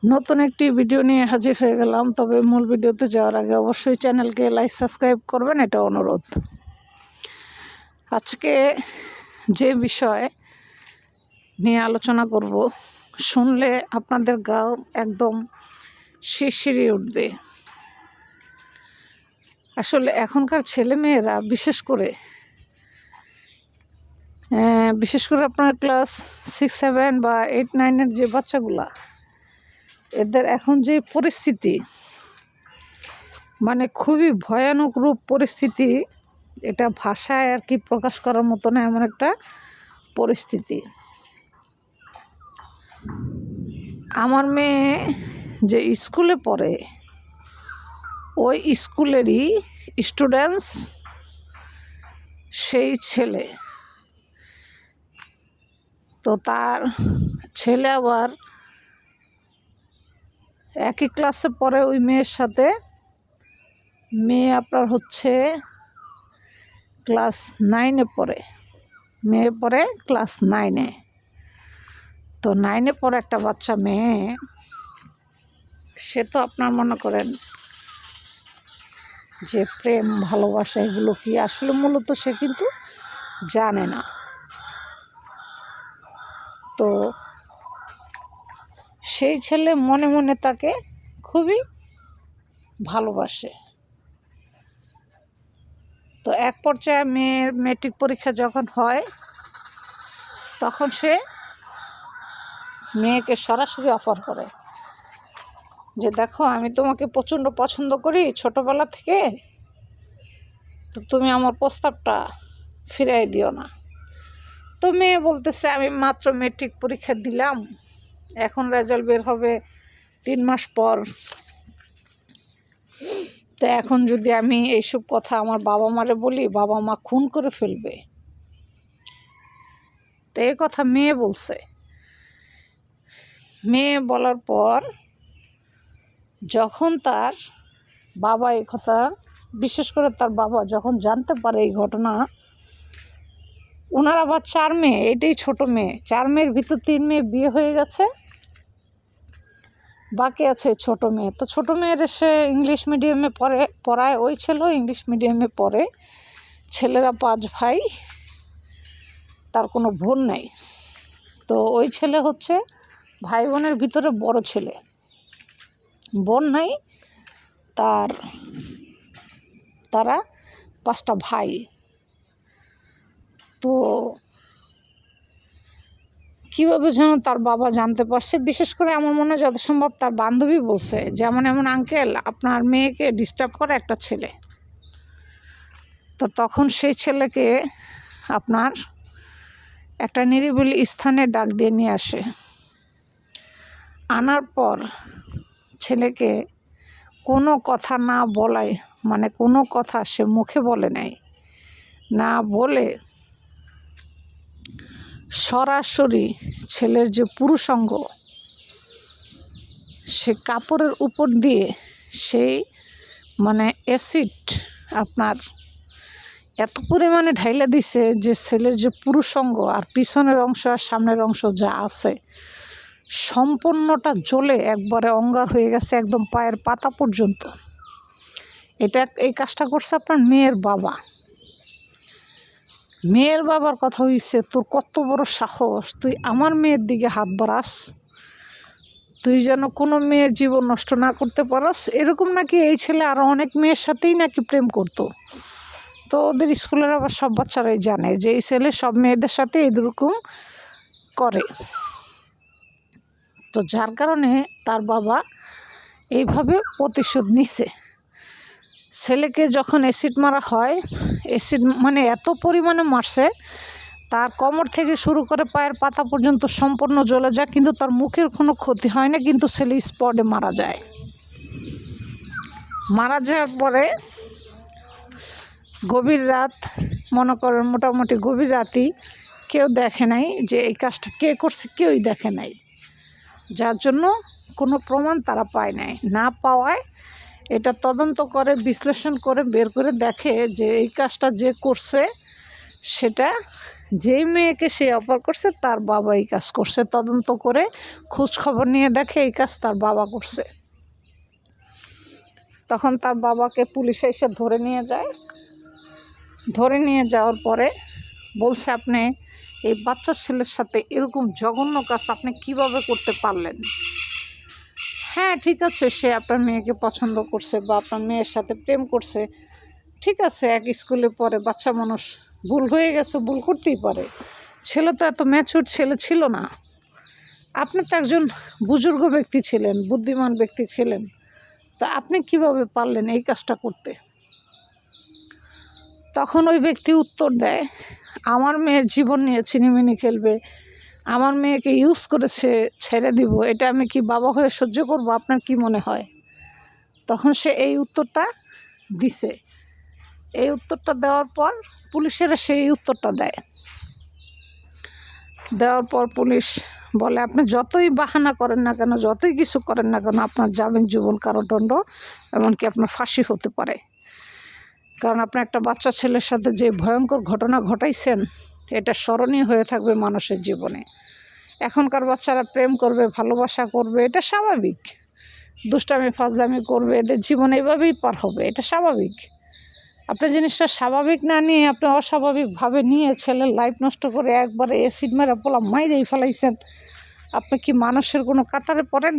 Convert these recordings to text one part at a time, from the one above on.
নতুন একটি ভিডিও নিয়ে হাজির হয়ে গেলাম। তবে মূল ভিডিওতে যাওয়ার আগে অবশ্যই চ্যানেলকে লাইক সাবস্ক্রাইব করবেন, এটা অনুরোধ। আজকে যে বিষয় নিয়ে আলোচনা করব, শুনলে আপনাদের গা একদম শিরশিরে উঠবে। আসলে এখনকার ছেলেমেয়েরা বিশেষ করে আপনার ক্লাস 6, 7 বা 8, 9-এর যে বাচ্চাগুলা, এদের এখন যে পরিস্থিতি, মানে খুবই ভয়ানক রূপ পরিস্থিতি, এটা ভাষায় আর কি প্রকাশ করার মতো না, এমন একটা পরিস্থিতি। আমার মেয়ে যে স্কুলে পড়ে, ওই স্কুলেরই স্টুডেন্টস সেই ছেলে। তো তার ছেলে আবার একই ক্লাসে পড়ে ওই মেয়ের সাথে। মেয়ে আপনার হচ্ছে ক্লাস 9-এ পড়ে, মেয়ে পড়ে ক্লাস 9-এ। তো 9-এ পড়ে একটা বাচ্চা মেয়ে, সে তো আপনার মনে করেন যে প্রেম ভালোবাসা এগুলো কি আসলে মূলত সে কিন্তু জানে না। তো সেই ছেলে মনে মনে তাকে খুবই ভালোবাসে। তো এক পর্যায়ে মেয়ের মেট্রিক পরীক্ষা যখন হয়, তখন সে মেয়েকে সরাসরি অফার করে যে, দেখো আমি তোমাকে প্রচণ্ড পছন্দ করি ছোটোবেলা থেকে, তো তুমি আমার প্রস্তাবটা ফিরাই দিও না। তো মেয়ে বলতেছে, আমি মাত্র মেট্রিক পরীক্ষা দিলাম, এখন রেজাল্ট বের হবে 3 মাস পর, তো এখন যদি আমি এইসব কথা আমার বাবা মারে বলি, বাবা মা খুন করে ফেলবে। তো এই কথা মেয়ে বলছে। মেয়ে বলার পর যখন তার বাবা এই কথা, বিশেষ করে তার বাবা যখন জানতে পারে এই ঘটনা, ওনার আবার 4 মেয়ে, এটাই ছোট মেয়ে, 4 মেয়ের ভিতর 3 মেয়ে বিয়ে হয়ে গেছে, বাকি আছে ছোট মেয়ে। তো ছোট মেয়ের সে ইংলিশ মিডিয়ামে পড়ায়, ওই ছেলেও ইংলিশ মিডিয়ামে পড়ে। ছেলেরা 5 ভাই, তার কোনো বোন নাই। তো ওই ছেলে হচ্ছে ভাই বোনের ভিতরে বড় ছেলে, বোন নাই তার, তারা 5টা ভাই। তো কীভাবে যেন তার বাবা জানতে পারছে, বিশেষ করে আমার মনে হয় যত সম্ভব তার বান্ধবী বলছে, যেমন এমন আঙ্কেল আপনার মেয়েকে ডিস্টার্ব করে একটা ছেলে। তো তখন সেই ছেলেকে আপনার একটা নিরিবিলি স্থানে ডাক দিয়ে নিয়ে আসে। আনার পর ছেলেকে কোনো কথা না বলায়, মানে কোনো কথা সে মুখে বলে নাই, না বলে সরাসরি ছেলের যে পুরুষাঙ্গ, সে কাপড়ের উপর দিয়ে সেই মানে অ্যাসিড আপনার এত পরিমাণে ঢাইলা দিছে যে ছেলের যে পুরুষাঙ্গ আর পিছনের অংশ আর সামনের অংশ যা আছে সম্পূর্ণটা জ্বলে একবারে অঙ্গার হয়ে গেছে, একদম পায়ের পাতা পর্যন্ত। এই কাজটা করছে আপনার মেয়ের বাবা। মেয়ের বাবার কথা হইছে, তোর কত বড় সাহস, তুই আমার মেয়ের দিকে হাত বাড়াস, তুই যেন কোনো মেয়ের জীবন নষ্ট না করতে পারস। এরকম নাকি এই ছেলে আরও অনেক মেয়ের সাথেই নাকি প্রেম করতো। তো ওদের স্কুলের আবার সব বাচ্চারাই জানে যে এই ছেলে সব মেয়েদের সাথে এরকম করে। তো যার কারণে তার বাবা এইভাবে প্রতিশোধ নিছে। ছেলেকে যখন অ্যাসিড মারা হয়, অ্যাসিড মানে এত পরিমাণে মারছে, তার কোমর থেকে শুরু করে পায়ের পাতা পর্যন্ত সম্পূর্ণ জ্বলে যায়, কিন্তু তার মুখের কোনো ক্ষতি হয় না, কিন্তু ছেলে স্পটে মারা যায়। মারা যাওয়ার পরে গভীর রাত, মনে করেন মোটামুটি গভীর রাতই, কেউ দেখে নাই যে এই কাজটা কে করছে, কেউই দেখে নাই, যার জন্য কোনো প্রমাণ তারা পায় নাই। না পাওয়ায় এটা তদন্ত করে, বিশ্লেষণ করে বের করে দেখে যে এই কাজটা যে করছে সেটা যেই মেয়েকে সে অফার করছে তার বাবা এই কাজ করছে, তদন্ত করে খোঁজ খবর নিয়ে দেখে এই কাজ তার বাবা করছে। তখন তার বাবাকে পুলিশ এসে ধরে নিয়ে যায়। ধরে নিয়ে যাওয়ার পরে বলছে, আপনি এই বাচ্চা ছেলের সাথে এরকম জঘন্য কাজ আপনি কিভাবে করতে পারলেন? হ্যাঁ ঠিক আছে, সে আপনার মেয়েকে পছন্দ করছে বা আপনার মেয়ের সাথে প্রেম করছে, ঠিক আছে, এক স্কুলে পড়ে, বাচ্চা মানুষ, ভুল হয়ে গেছে, ভুল করতেই পারে। ছেলে তো এত ম্যাচিউর ছেলে ছিল না। আপনি তো একজন বুজুর্গ ব্যক্তি ছিলেন, বুদ্ধিমান ব্যক্তি ছিলেন, তা আপনি কিভাবে পারলেন এই কাজটা করতে? তখন ওই ব্যক্তি উত্তর দেয়, আমার মেয়ের জীবন নিয়ে ছিনিমিনি খেলবে, আমার মেয়েকে ইউজ করেছে, ছেড়ে দিব, এটা আমি কি বাবা হয়ে সহ্য করব? আপনার কি মনে হয়? তখন সে এই উত্তরটা দিছে। এই উত্তরটা দেওয়ার পর পুলিশেরা সেই উত্তরটা দেয়। দেওয়ার পর পুলিশ বলে, আপনি যতই বাহানা করেন না কেন, যতই কিছু করেন না কেন, আপনার যাবেন জীবন কারাদণ্ড, এমনকি আপনার ফাঁসি হতে পারে। কারণ আপনি একটা বাচ্চা ছেলের সাথে যে ভয়ঙ্কর ঘটনা ঘটাইছেন, এটা স্মরণীয় হয়ে থাকবে মানুষের জীবনে। এখনকার বাচ্চারা প্রেম করবে, ভালোবাসা করবে, এটা স্বাভাবিক। দুষ্টামি ফাজলামি করবে, এদের জীবন এভাবেই পার হবে, এটা স্বাভাবিক। আপনি জিনিসটা স্বাভাবিক না নিয়ে আপনি অস্বাভাবিকভাবে নিয়ে ছেলের লাইফ নষ্ট করে একবারে অ্যাসিড মেরে পোলা মাইরেই ফেলাইছেন। আপনি কি মানুষের কোনো কাতারে পড়েন?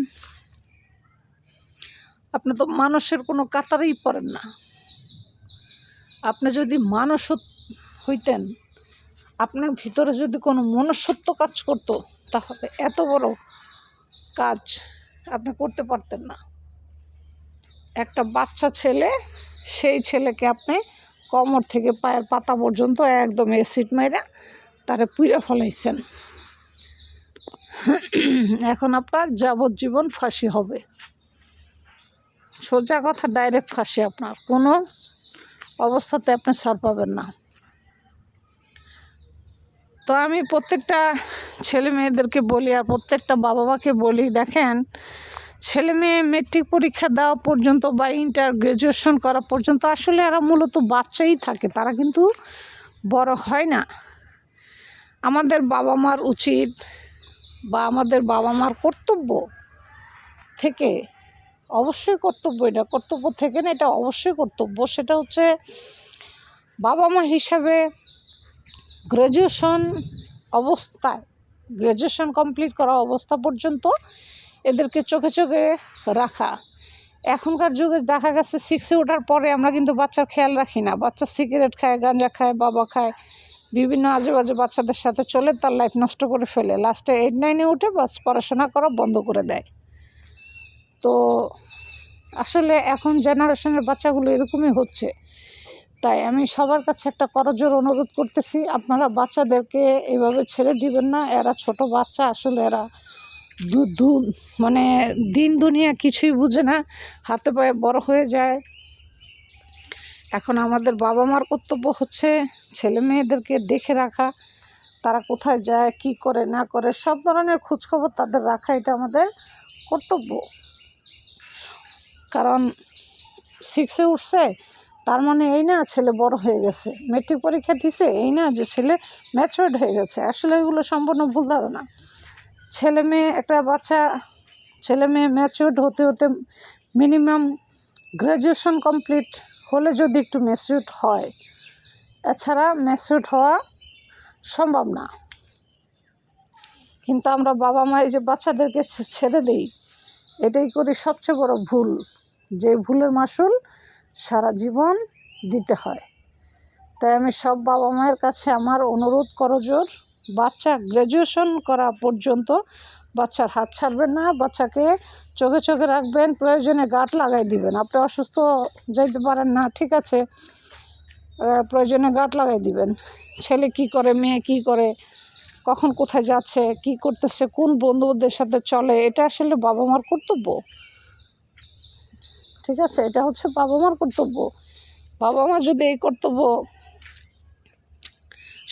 আপনি তো মানুষের কোনো কাতারেই পড়েন না। আপনি যদি মানুষ হইতেন, আপনার ভিতরে যদি কোনো মনুষ্যত্ব কাজ করতো, তাহলে এত বড় কাজ আপনি করতে পারতেন না। একটা বাচ্চা ছেলে, সেই ছেলেকে আপনি কোমর থেকে পায়ের পাতা পর্যন্ত একদম অ্যাসিড মেরে তারে পুড়ে ফেলাইছেন। এখন আপনার যাবজ্জীবন ফাঁসি হবে, সোজা কথা, ডাইরেক্ট ফাঁসি। আপনার কোনো অবস্থাতে আপনি ছাড় পাবেন না। তো আমি প্রত্যেকটা ছেলে মেয়েদেরকে বলি, আর প্রত্যেকটা বাবা মাকে বলি, দেখেন, ছেলে মেয়ে মেট্রিক পরীক্ষা দেওয়া পর্যন্ত বা ইন্টার গ্র্যাজুয়েশন করা পর্যন্ত আসলে এরা মূলত বাচ্চাই থাকে, তারা কিন্তু বড় হয় না। আমাদের বাবা মার উচিত বা আমাদের বাবা মার কর্তব্য থেকে, অবশ্যই কর্তব্য, এটা কর্তব্য থেকে না, এটা অবশ্যই কর্তব্য, সেটা হচ্ছে বাবা মা হিসাবে গ্র্যাজুয়েশন কমপ্লিট করা অবস্থা পর্যন্ত এদেরকে চোখে চোখে রাখা। এখনকার যুগে দেখা গেছে 6-এ ওঠার পরে আমরা কিন্তু বাচ্চার খেয়াল রাখি না। বাচ্চা সিগারেট খায়, গাঁজা খায়, বাবা খায়, বিভিন্ন আজে বাজে বাচ্চাদের সাথে চলে, তার লাইফ নষ্ট করে ফেলে। লাস্টে 8-9-এ উঠে বাস পড়াশোনা করা বন্ধ করে দেয়। তো আসলে এখন জেনারেশনের বাচ্চাগুলো এরকমই হচ্ছে। তাই আমি সবার কাছে একটা করজোড়ে অনুরোধ করতেছি, আপনারা বাচ্চাদেরকে এইভাবে ছেড়ে দিবেন না। এরা ছোট বাচ্চা, আসলে এরা মানে দিন দুনিয়া কিছুই বুঝে না, হাতে পায়ে বড় হয়ে যায়। এখন আমাদের বাবা মার কর্তব্য হচ্ছে ছেলে মেয়েদেরকে দেখে রাখা, তারা কোথায় যায়, কি করে না করে, সব ধরনের খোঁজখবর তাদের রাখা, এটা আমাদের কর্তব্য। কারণ 6-এ উঠছে তার মানে এই না ছেলে বড় হয়ে গেছে, মেট্রিক পরীক্ষা দিছে এই না যে ছেলে ম্যাচিউরড হয়ে গেছে। আসলে এগুলো সম্পূর্ণ ভুল ধারণা। একটা বাচ্চা ছেলে মেয়ে ম্যাচিউরড হতে হতে মিনিমাম গ্র্যাজুয়েশন কমপ্লিট হলে যদি একটু ম্যাচিউরড হয়, এছাড়া ম্যাচিউরড হওয়া সম্ভব না। কিন্তু আমরা বাবা মা এই যে বাচ্চাদেরকে ছেড়ে দিই, এটাই করি সবচেয়ে বড় ভুল, যে ভুলের মাসুল সারা জীবন দিতে হয়। তাই আমি সব বাবা মায়ের কাছে আমার অনুরোধ করজোর, বাচ্চা গ্র্যাজুয়েশন করা পর্যন্ত বাচ্চার হাত ছাড়বেন না, বাচ্চাকে চোখে চোখে রাখবেন, প্রয়োজনে গাঁট লাগাই দিবেন। আপনি অসুস্থ যাইতে পারেন না, ঠিক আছে, প্রয়োজনে গাঁট লাগাই দিবেন। ছেলে কি করে, মেয়ে কি করে, কখন কোথায় যাচ্ছে, কি করতেছে, কোন বন্ধুদের সাথে চলে, এটা আসলে বাবা মার কর্তব্য। ঠিক আছে, এটা হচ্ছে বাবা মার কর্তব্য। বাবা মা যদি এই কর্তব্য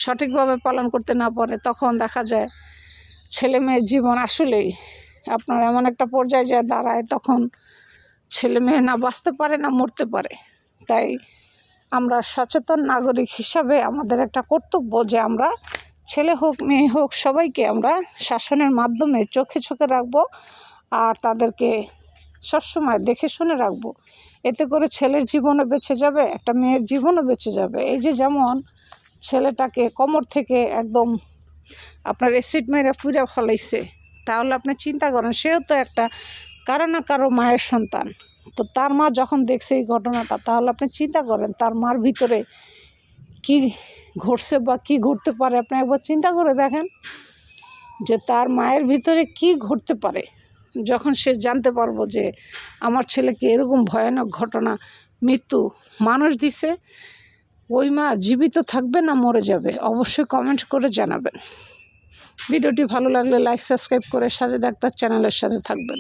সঠিকভাবে পালন করতে না পারে, তখন দেখা যায় ছেলে মেয়ের জীবন আসলেই আপনার এমন একটা পর্যায়ে যায় দাঁড়ায়, তখন ছেলে মেয়ে না বাঁচতে পারে না মরতে পারে। তাই আমরা সচেতন নাগরিক হিসাবে আমাদের একটা কর্তব্য যে আমরা ছেলে হোক মেয়ে হোক সবাইকে আমরা শাসনের মাধ্যমে চোখে চোখে রাখবো আর তাদেরকে সবসময় দেখে শুনে রাখবো। এতে করে ছেলের জীবনও বেঁচে যাবে, একটা মেয়ের জীবনও বেঁচে যাবে। এই যে যেমন ছেলেটাকে কোমর থেকে একদম আপনার অ্যাসিড মেরে পুড়ে ফেলাইছে, তাহলে আপনি চিন্তা করেন সেও তো একটা কারো না কারো মায়ের সন্তান। তো তার মা যখন দেখছে এই ঘটনাটা, তাহলে আপনি চিন্তা করেন তার মার ভিতরে কি ঘটছে বা কি ঘটতে পারে। আপনি একবার চিন্তা করে দেখেন যে তার মায়ের ভিতরে কি ঘটতে পারে যখন সে জানতে পারবো যে আমার ছেলেকে এরকম ভয়ানক ঘটনা, মৃত্যু মানুষ দিছে। ওই মা জীবিত থাকবে না মরে যাবে? অবশ্যই কমেন্ট করে জানাবেন। ভিডিওটি ভালো লাগলে লাইক সাবস্ক্রাইব করে সাজেদা আক্তার চ্যানেলের সাথে থাকবেন।